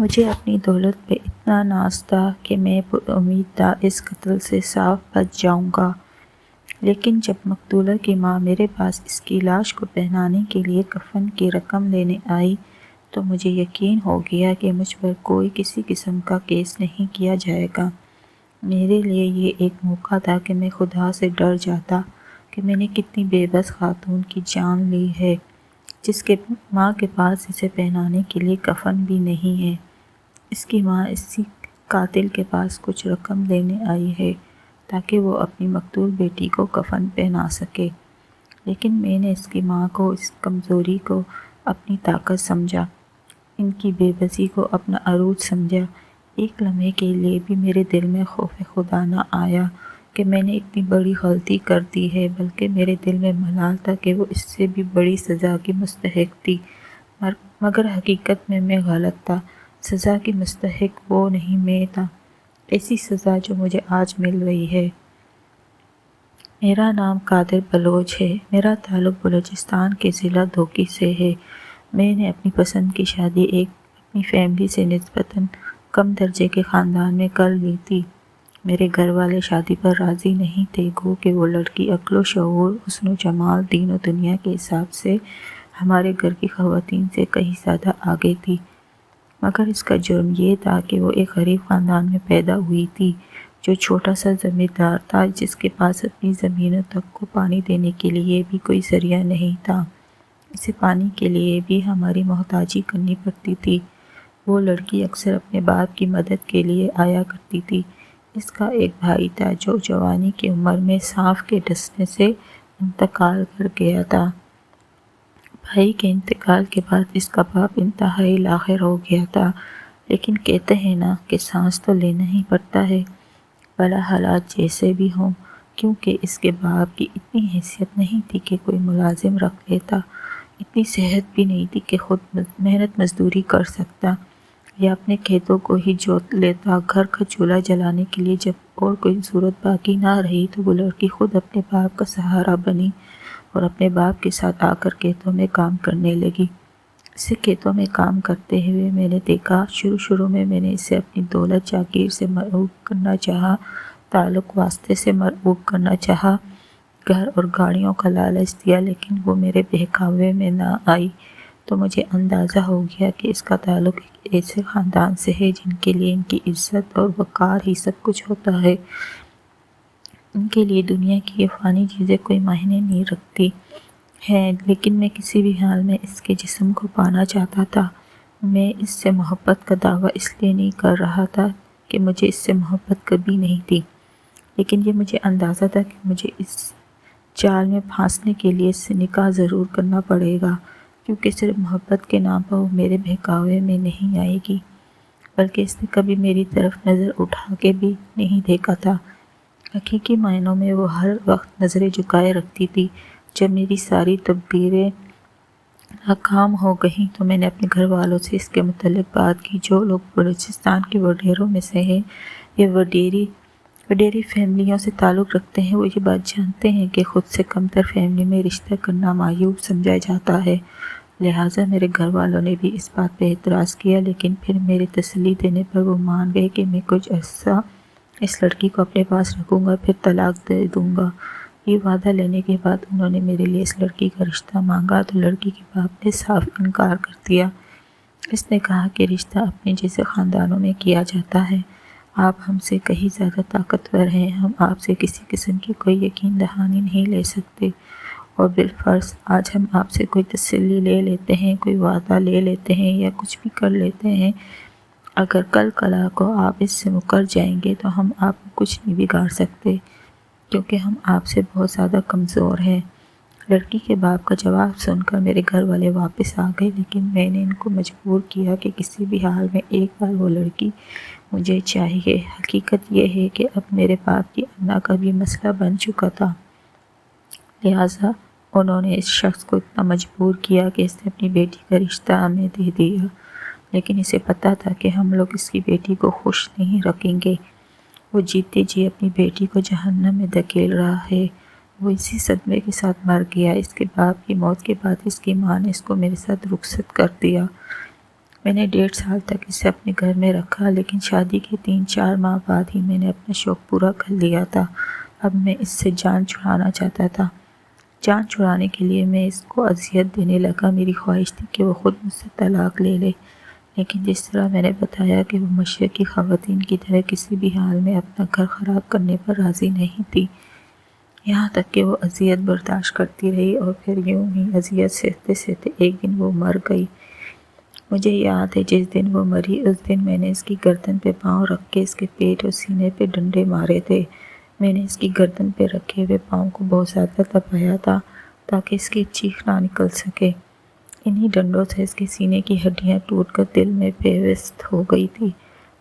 مجھے اپنی دولت پہ اتنا ناز تھا کہ میں پر امید تھا اس قتل سے صاف بچ جاؤں گا، لیکن جب مقتولہ کی ماں میرے پاس اس کی لاش کو پہنانے کے لیے کفن کی رقم لینے آئی تو مجھے یقین ہو گیا کہ مجھ پر کوئی کسی قسم کا کیس نہیں کیا جائے گا۔ میرے لیے یہ ایک موقع تھا کہ میں خدا سے ڈر جاتا کہ میں نے کتنی بے بس خاتون کی جان لی ہے، جس کے ماں کے پاس اسے پہنانے کے لیے کفن بھی نہیں ہے۔ اس کی ماں اسی قاتل کے پاس کچھ رقم لینے آئی ہے تاکہ وہ اپنی مقتول بیٹی کو کفن پہنا سکے، لیکن میں نے اس کی ماں کو اس کمزوری کو اپنی طاقت سمجھا، ان کی بے بسی کو اپنا عروج سمجھا۔ ایک لمحے کے لیے بھی میرے دل میں خوف خدا نہ آیا کہ میں نے اتنی بڑی غلطی کر دی ہے، بلکہ میرے دل میں ملال تھا کہ وہ اس سے بھی بڑی سزا کی مستحق تھی، مگر حقیقت میں غلط تھا۔ سزا کی مستحق وہ نہیں، میں تھا۔ ایسی سزا جو مجھے آج مل رہی ہے۔ میرا نام قادر بلوچ ہے۔ میرا تعلق بلوچستان کے ضلع دھوکی سے ہے۔ میں نے اپنی پسند کی شادی ایک اپنی فیملی سے نسبتاً کم درجے کے خاندان میں کر لی تھی۔ میرے گھر والے شادی پر راضی نہیں تھے، گو کہ وہ لڑکی عقل و شعور، حسن و جمال، دین و دنیا کے حساب سے ہمارے گھر کی خواتین سے کہیں زیادہ آگے تھی، مگر اس کا جرم یہ تھا کہ وہ ایک غریب خاندان میں پیدا ہوئی تھی جو چھوٹا سا زمیندار تھا، جس کے پاس اپنی زمینوں تک کو پانی دینے کے لیے بھی کوئی ذریعہ نہیں تھا۔ اسے پانی کے لیے بھی ہماری محتاجی کرنی پڑتی تھی۔ وہ لڑکی اکثر اپنے باپ کی مدد کے لیے آیا کرتی تھی۔ اس کا ایک بھائی تھا جو جوانی کی عمر میں سانپ کے ڈسنے سے انتقال کر گیا تھا۔ بھائی کے انتقال کے بعد اس کا باپ انتہائی لاغر ہو گیا تھا، لیکن کہتے ہیں نا کہ سانس تو لینا ہی پڑتا ہے، بھلا حالات جیسے بھی ہوں، کیونکہ اس کے باپ کی اتنی حیثیت نہیں تھی کہ کوئی ملازم رکھ لیتا، اتنی صحت بھی نہیں تھی کہ خود محنت مزدوری کر سکتا یا اپنے کھیتوں کو ہی جوت لیتا۔ گھر کا چولہا جلانے کے لیے جب اور کوئی صورت باقی نہ رہی تو وہ لڑکی خود اپنے باپ کا سہارا بنی اور اپنے باپ کے ساتھ آ کر کھیتوں میں کام کرنے لگی۔ اسے کھیتوں میں کام کرتے ہوئے میں نے دیکھا۔ شروع میں میں نے اسے اپنی دولت جاگیر سے مرعوب کرنا چاہا، تعلق واسطے سے مرعوب کرنا چاہا، گھر اور گاڑیوں کا لالچ دیا، لیکن وہ میرے بہکاوے میں نہ آئی تو مجھے اندازہ ہو گیا کہ اس کا تعلق ایک ایسے خاندان سے ہے جن کے لیے ان کی عزت اور وقار ہی سب کچھ ہوتا ہے۔ ان کے لیے دنیا کی یہ فانی چیزیں کوئی معنی نہیں رکھتی ہیں، لیکن میں کسی بھی حال میں اس کے جسم کو پانا چاہتا تھا۔ میں اس سے محبت کا دعویٰ اس لیے نہیں کر رہا تھا کہ مجھے اس سے محبت کبھی نہیں تھی، لیکن یہ مجھے اندازہ تھا کہ مجھے اس جال میں پھنسنے کے لیے اس سے نکاح ضرور کرنا پڑے گا، کیونکہ صرف محبت کے نام پر وہ میرے بہکاوے میں نہیں آئے گی، بلکہ اس نے کبھی میری طرف نظر اٹھا کے بھی نہیں دیکھا تھا۔ حقیقی معنوں میں وہ ہر وقت نظریں جھکائے رکھتی تھی۔ جب میری ساری تدبیریں ناکام ہو گئیں تو میں نے اپنے گھر والوں سے اس کے متعلق بات کی۔ جو لوگ بلوچستان کے وڈیروں میں سے ہیں یا وڈیری فیملیوں سے تعلق رکھتے ہیں، وہ یہ بات جانتے ہیں کہ خود سے کمتر فیملی میں رشتہ کرنا معیوب سمجھا جاتا ہے۔ لہٰذا میرے گھر والوں نے بھی اس بات پہ اعتراض کیا، لیکن پھر میری تسلی دینے پر وہ مان گئے کہ میں کچھ عرصہ اس لڑکی کو اپنے پاس رکھوں گا، پھر طلاق دے دوں گا۔ یہ وعدہ لینے کے بعد انہوں نے میرے لیے اس لڑکی کا رشتہ مانگا تو لڑکی کے باپ نے صاف انکار کر دیا۔ اس نے کہا کہ رشتہ اپنے جیسے خاندانوں میں کیا جاتا ہے، آپ ہم سے کہیں زیادہ طاقتور ہیں، ہم آپ سے کسی قسم کی کوئی یقین دہانی نہیں لے سکتے، اور بالفرض آج ہم آپ سے کوئی تسلی لے لیتے ہیں، کوئی وعدہ لے لیتے ہیں یا کچھ بھی کر لیتے ہیں، اگر کل کلا کو آپ اس سے مکر جائیں گے تو ہم آپ کو کچھ نہیں بگاڑ سکتے، کیونکہ ہم آپ سے بہت زیادہ کمزور ہیں۔ لڑکی کے باپ کا جواب سن کر میرے گھر والے واپس آ گئے، لیکن میں نے ان کو مجبور کیا کہ کسی بھی حال میں ایک بار وہ لڑکی مجھے چاہیے۔ حقیقت یہ ہے کہ اب میرے باپ کی املاک کا بھی مسئلہ بن چکا تھا، لہٰذا انہوں نے اس شخص کو اتنا مجبور کیا کہ اس نے اپنی بیٹی کا رشتہ ہمیں دے دیا، لیکن اسے پتہ تھا کہ ہم لوگ اس کی بیٹی کو خوش نہیں رکھیں گے۔ وہ جیتے جی اپنی بیٹی کو جہنم میں دھکیل رہا ہے۔ وہ اسی صدمے کے ساتھ مر گیا۔ اس کے باپ کی موت کے بعد اس کی ماں نے اس کو میرے ساتھ رخصت کر دیا۔ میں نے 1.5 سال تک اسے اپنے گھر میں رکھا، لیکن شادی کے 3-4 ماہ بعد ہی میں نے اپنا شوق پورا کر لیا تھا۔ اب میں اس سے جان چھڑانا چاہتا تھا۔ جان چھڑانے کے لیے میں اس کو اذیت دینے لگا۔ میری خواہش تھی کہ وہ خود مجھ سے طلاق لے لے، لیکن جس طرح میں نے بتایا کہ وہ مشرقی خواتین کی طرح کسی بھی حال میں اپنا گھر خراب کرنے پر راضی نہیں تھی، یہاں تک کہ وہ اذیت برداشت کرتی رہی، اور پھر یوں ہی اذیت سہتے سہتے ایک دن وہ مر گئی۔ مجھے یاد ہے جس دن وہ مری، اس دن میں نے اس کی گردن پہ پاؤں رکھ کے اس کے پیٹ اور سینے پہ ڈنڈے مارے تھے۔ میں نے اس کی گردن پہ رکھے ہوئے پاؤں کو بہت زیادہ دبایا تھا تاکہ اس کی چیخ نہ نکل سکے۔ انہی ڈنڈوں سے اس کے سینے کی ہڈیاں ٹوٹ کر دل میں پیوست ہو گئی تھی،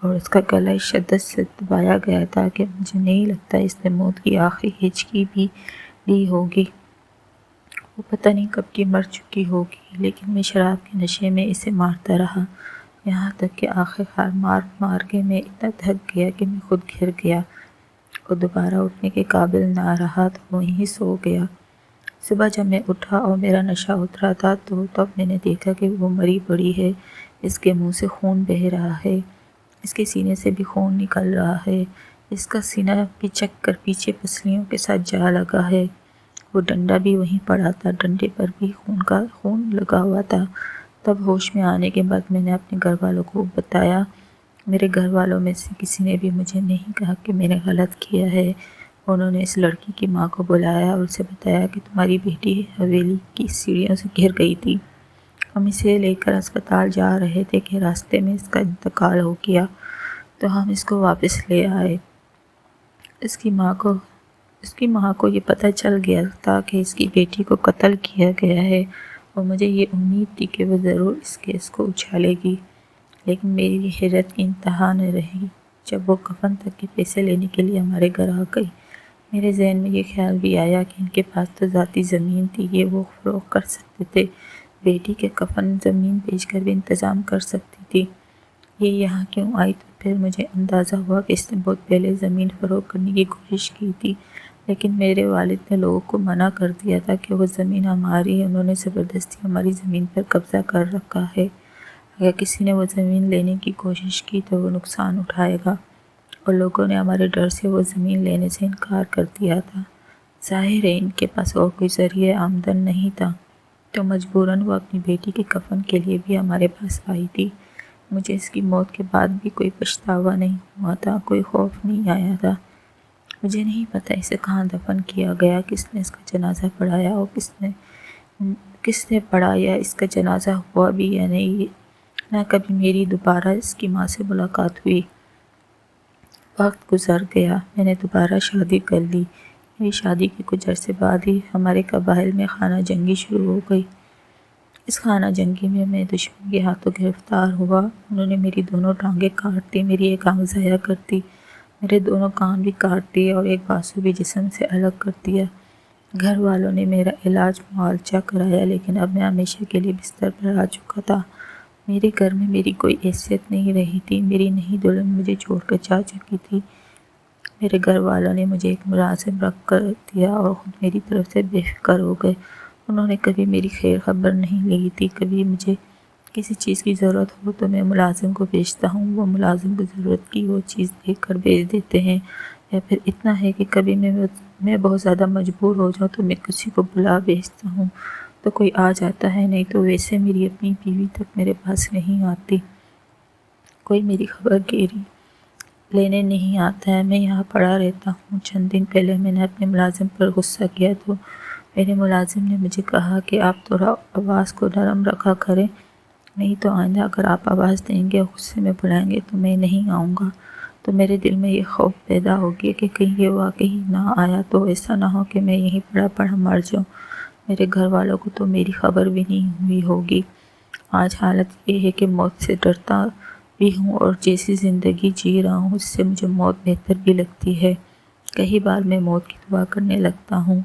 اور اس کا گلا اس شدت سے دبایا گیا تھا کہ مجھے نہیں لگتا اس نے موت کی آخری ہچکی بھی لی ہوگی۔ وہ پتہ نہیں کب کی مر چکی ہوگی، لیکن میں شراب کے نشے میں اسے مارتا رہا، یہاں تک کہ آخرکار مار کے میں اتنا تھک گیا کہ میں خود گر گیا اور دوبارہ اٹھنے کے قابل نہ رہا تو وہیں سو گیا۔ صبح جب میں اٹھا اور میرا نشہ اترا تھا تو تب میں نے دیکھا کہ وہ مری پڑی ہے، اس کے منہ سے خون بہہ رہا ہے، اس کے سینے سے بھی خون نکل رہا ہے، اس کا سینہ پچک کر پیچھے پسلیوں کے ساتھ جا لگا ہے، وہ ڈنڈا بھی وہیں پڑا تھا، ڈنڈے پر بھی خون لگا ہوا تھا۔ تب ہوش میں آنے کے بعد میں نے اپنے گھر والوں کو بتایا۔ میرے گھر والوں میں سے کسی نے بھی مجھے نہیں کہا کہ میں نے غلط کیا ہے۔ انہوں نے اس لڑکی کی ماں کو بلایا اور اسے بتایا کہ تمہاری بیٹی حویلی کی سیڑھیوں سے گر گئی تھی، ہم اسے لے کر اسپتال جا رہے تھے کہ راستے میں اس کا انتقال ہو گیا تو ہم اس کو واپس لے آئے۔ اس کی ماں کو یہ پتہ چل گیا تھا کہ اس کی بیٹی کو قتل کیا گیا ہے، اور مجھے یہ امید تھی کہ وہ ضرور اس کیس کو اچھالے گی، لیکن میری حیرت کی انتہا نہ رہی جب وہ کفن تک کے پیسے لینے کے لیے ہمارے گھر آ گئی۔ میرے ذہن میں یہ خیال بھی آیا کہ ان کے پاس تو ذاتی زمین تھی، یہ وہ فروخت کر سکتے تھے، بیٹی کے کفن زمین بیچ کر بھی انتظام کر سکتی تھی۔ یہ یہاں کیوں آئی؟ تو پھر مجھے اندازہ ہوا کہ اس نے بہت پہلے زمین فروخت کرنے کی کوشش کی تھی، لیکن میرے والد نے لوگوں کو منع کر دیا تھا کہ وہ زمین ہماری ہے، انہوں نے زبردستی ہماری زمین پر قبضہ کر رکھا ہے، اگر کسی نے وہ زمین لینے کی کوشش کی تو وہ نقصان اٹھائے گا، اور لوگوں نے ہمارے ڈر سے وہ زمین لینے سے انکار کر دیا تھا۔ ظاہر ہے ان کے پاس اور کوئی ذریعہ آمدن نہیں تھا، تو مجبوراً وہ اپنی بیٹی کے کفن کے لیے بھی ہمارے پاس آئی تھی۔ مجھے اس کی موت کے بعد بھی کوئی پچھتاوا نہیں ہوا تھا، کوئی خوف نہیں آیا تھا۔ مجھے نہیں پتہ اسے کہاں دفن کیا گیا، کس نے اس کا جنازہ پڑھایا اور کس نے پڑھا، یا اس کا جنازہ ہوا بھی یا نہیں، نہ کبھی میری دوبارہ اس کی ماں سے ملاقات ہوئی۔ وقت گزر گیا، میں نے دوبارہ شادی کر لی۔ میری شادی کے کچھ عرصے بعد ہی ہمارے قبائل میں خانہ جنگی شروع ہو گئی۔ اس خانہ جنگی میں دشمن کے ہاتھوں گرفتار ہوا۔ انہوں نے میری دونوں ٹانگیں کاٹ دی، میری ایک آنکھ ضائع کر دی، میرے دونوں کان بھی کاٹ دیے اور ایک بازو بھی جسم سے الگ کر دیا۔ گھر والوں نے میرا علاج معالجہ کرایا، لیکن اب میں ہمیشہ کے لیے بستر پر آ چکا تھا۔ میرے گھر میں میری کوئی حیثیت نہیں رہی تھی، میری نئی دلہن مجھے چھوڑ کر جا چکی تھی۔ میرے گھر والوں نے مجھے ایک ملازم رکھ کر دیا اور خود میری طرف سے بے فکر ہو گئے۔ انہوں نے کبھی میری خیر خبر نہیں لی تھی۔ کبھی مجھے کسی چیز کی ضرورت ہو تو میں ملازم کو بھیجتا ہوں، وہ ملازم کو ضرورت کی وہ چیز دے کر بھیج دیتے ہیں، یا پھر اتنا ہے کہ کبھی میں بہت زیادہ مجبور ہو جاؤں تو میں کسی کو بلا بھیجتا ہوں تو کوئی آ جاتا ہے، نہیں تو ویسے میری اپنی بیوی تک میرے پاس نہیں آتی، کوئی میری خبر گیری لینے نہیں آتا ہے، میں یہاں پڑا رہتا ہوں۔ چند دن پہلے میں نے اپنے ملازم پر غصہ کیا تو میرے ملازم نے مجھے کہا کہ آپ تھوڑا آواز کو نرم رکھا کریں، نہیں تو آئندہ اگر آپ آواز دیں گے اور غصے میں بلائیں گے تو میں نہیں آؤں گا۔ تو میرے دل میں یہ خوف پیدا ہو گیا کہ کہیں یہ واقعی نہ آیا تو ایسا نہ ہو کہ میں یہیں پڑا مر جاؤں۔ میرے گھر والوں کو تو میری خبر بھی نہیں ہوئی ہوگی۔ آج حالت یہ ہے کہ موت سے ڈرتا بھی ہوں، اور جیسی زندگی جی رہا ہوں اس سے مجھے موت بہتر بھی لگتی ہے۔ کئی بار میں موت کی دعا کرنے لگتا ہوں،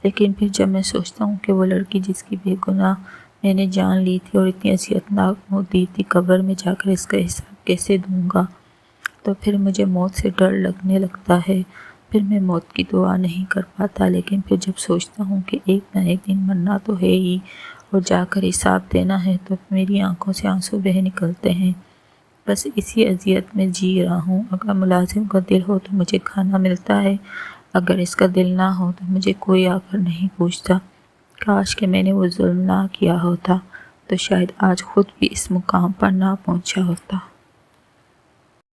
لیکن پھر جب میں سوچتا ہوں کہ وہ لڑکی جس کی بے گناہ میں نے جان لی تھی اور اتنی اذیتناک موت دی تھی، قبر میں جا کر اس کا حساب کیسے دوں گا، تو پھر مجھے موت سے ڈر لگنے لگتا ہے۔ پھر میں موت کی دعا نہیں کر پاتا، لیکن پھر جب سوچتا ہوں کہ ایک نہ ایک دن مرنا تو ہے ہی، اور جا کر حساب دینا ہے تو میری آنکھوں سے آنسو بہہ نکلتے ہیں۔ بس اسی اذیت میں جی رہا ہوں۔ اگر ملازم کا دل ہو تو مجھے کھانا ملتا ہے، اگر اس کا دل نہ ہو تو مجھے کوئی آ کر نہیں پوچھتا۔ کاش کہ میں نے وہ ظلم نہ کیا ہوتا تو شاید آج خود بھی اس مقام پر نہ پہنچا ہوتا۔